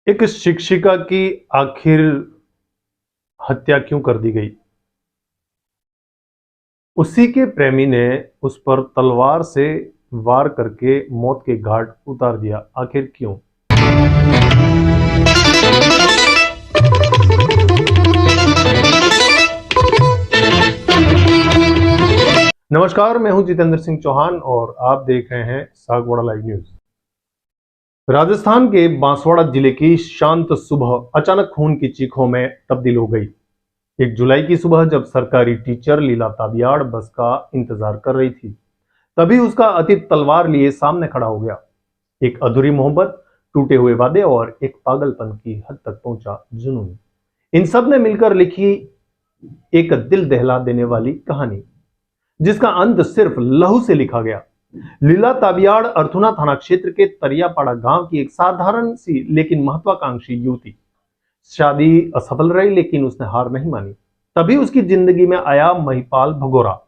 एक शिक्षिका की आखिर हत्या क्यों कर दी गई? उसी के प्रेमी ने उस पर तलवार से वार करके मौत के घाट उतार दिया। आखिर क्यों? नमस्कार, मैं हूं जितेंद्र सिंह चौहान और आप देख रहे हैं सागवाड़ा लाइव न्यूज। राजस्थान के बांसवाड़ा जिले की शांत सुबह अचानक खून की चीखों में तब्दील हो गई। 1 जुलाई की सुबह जब सरकारी टीचर लीला ताबियाड़ बस का इंतजार कर रही थी, तभी उसका अतीत तलवार लिए सामने खड़ा हो गया। एक अधूरी मोहब्बत, टूटे हुए वादे और एक पागलपन की हद तक पहुंचा जुनून, इन सब ने मिलकर लिखी एक दिल दहला देने वाली कहानी, जिसका अंत सिर्फ लहू से लिखा गया। लीला ताबियाड़ अर्थुना थाना क्षेत्र के तरियापाड़ा गांव की एक साधारण सी लेकिन महत्वाकांक्षी युवती। शादी असफल रही लेकिन उसने हार नहीं मानी। तभी उसकी जिंदगी में आया महिपाल भगोरा,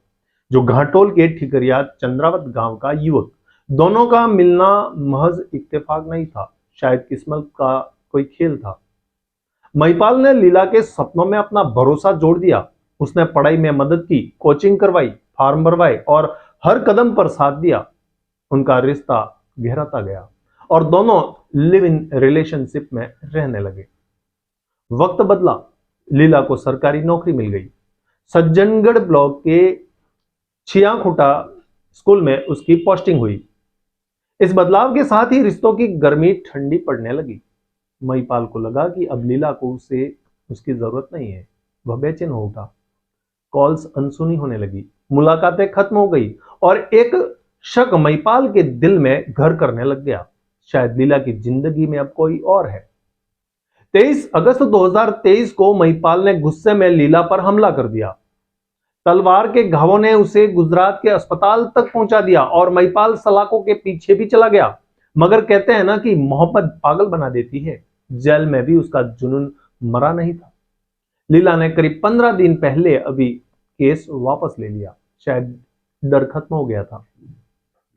जो घाटोल के ठिकरिया चंद्रावत गांव का युवक। दोनों का मिलना महज इत्तेफाक नहीं था, शायद किस्मत का कोई खेल था। महिपाल ने लीला के सपनों में अपना भरोसा जोड़ दिया। उसने पढ़ाई में मदद की, कोचिंग करवाई, फॉर्म भरवाए और हर कदम पर साथ दिया। उनका रिश्ता गहराता गया और दोनों लिव इन रिलेशनशिप में रहने लगे। वक्त बदला, लीला को सरकारी नौकरी मिल गई। सज्जनगढ़ ब्लॉक के छियाखुटा स्कूल में उसकी पोस्टिंग हुई। इस बदलाव के साथ ही रिश्तों की गर्मी ठंडी पड़ने लगी। महिपाल को लगा कि अब लीला को उसे उसकी जरूरत नहीं है। वह बेचैन हो उठा। कॉल्स अनसुनी होने लगी, मुलाकातें खत्म हो गई और एक शक महिपाल के दिल में घर करने लग गया। शायद लीला की जिंदगी में अब कोई और है। 23 अगस्त 2023 को महिपाल ने गुस्से में लीला पर हमला कर दिया। तलवार के घावों ने उसे गुजरात के अस्पताल तक पहुंचा दिया और महिपाल सलाखों के पीछे भी चला गया। मगर कहते हैं ना कि मोहब्बत पागल बना देती है। जेल में भी उसका जुनून मरा नहीं था। लीला ने करीब 15 दिन पहले अभी केस वापस ले लिया। शायद डर खत्म हो गया था,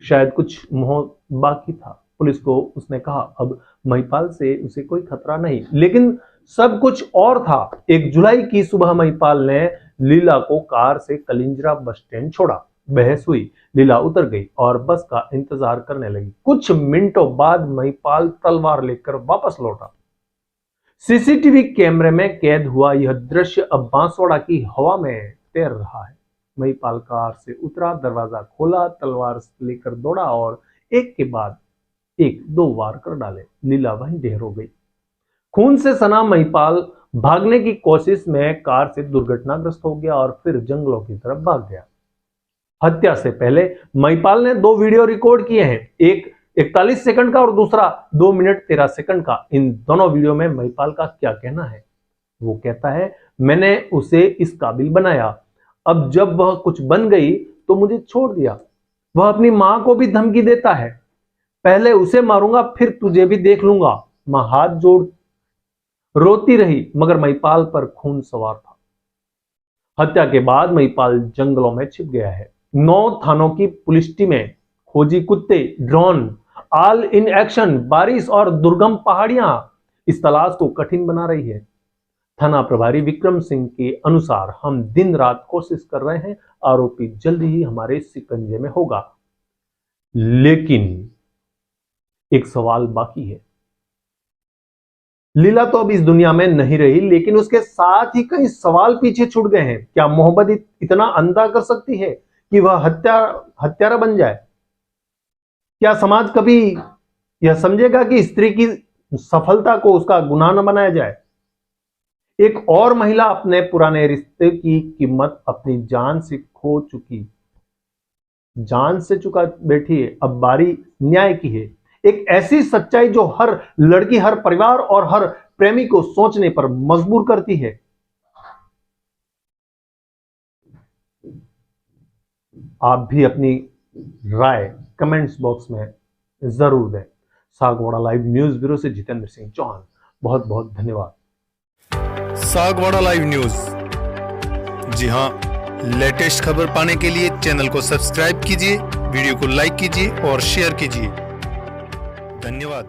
शायद कुछ मोह बाकी था। पुलिस को उसने कहा अब महिपाल से उसे कोई खतरा नहीं, लेकिन सब कुछ और था। 1 जुलाई की सुबह महिपाल ने लीला को कार से कलिंजरा बस स्टैंड छोड़ा। बहस हुई, लीला उतर गई और बस का इंतजार करने लगी। कुछ मिनटों बाद महिपाल तलवार लेकर वापस लौटा। सीसीटीवी कैमरे में कैद हुआ यह दृश्य अब बांसवाड़ा की हवा में तैर रहा है। महिपाल कार से उतरा, दरवाजा खोला, तलवार लेकर दौड़ा और एक के बाद एक 2 वार कर डाले। लीला वहीं ढेर हो गई। खून से सना महिपाल भागने की कोशिश में कार से दुर्घटनाग्रस्त हो गया और फिर जंगलों की तरफ भाग गया। हत्या से पहले महिपाल ने 2 वीडियो रिकॉर्ड किए हैं, एक 41 सेकंड का और दूसरा 2 मिनट 13 सेकंड का। इन दोनों वीडियो में महिपाल का क्या कहना है? वो कहता है, मैंने उसे इस काबिल बनाया, अब जब वह कुछ बन गई तो मुझे छोड़ दिया। वह अपनी मां को भी धमकी देता है, पहले उसे मारूंगा फिर तुझे भी देख लूंगा। मां हाथ जोड़ रोती रही, मगर महिपाल पर खून सवार था। हत्या के बाद महिपाल जंगलों में छिप गया है। 9 थानों की पुलिस टीमें, खोजी कुत्ते, ड्रोन, ऑल इन एक्शन, बारिश और दुर्गम पहाड़ियां इस तलाश को कठिन बना रही है। थाना प्रभारी विक्रम सिंह के अनुसार हम दिन रात कोशिश कर रहे हैं, आरोपी जल्द ही हमारे शिकंजे में होगा। लेकिन एक सवाल बाकी है। लीला तो अब इस दुनिया में नहीं रही, लेकिन उसके साथ ही कई सवाल पीछे छूट गए हैं। क्या मोहब्बत इतना अंधा कर सकती है कि वह हत्यारा बन जाए? क्या समाज कभी यह समझेगा कि स्त्री की सफलता को उसका गुनाह न बनाया जाए? एक और महिला अपने पुराने रिश्ते की कीमत अपनी जान से खो चुकी, जान से चुका बैठी है। अब बारी न्याय की है। एक ऐसी सच्चाई जो हर लड़की, हर परिवार और हर प्रेमी को सोचने पर मजबूर करती है। आप भी अपनी राय कमेंट्स बॉक्स में जरूर दें। सागवाड़ा लाइव न्यूज ब्यूरो से जितेंद्र सिंह चौहान, बहुत बहुत धन्यवाद। सागवाड़ा लाइव न्यूज, जी हां, लेटेस्ट खबर पाने के लिए चैनल को सब्सक्राइब कीजिए, वीडियो को लाइक कीजिए और शेयर कीजिए। धन्यवाद।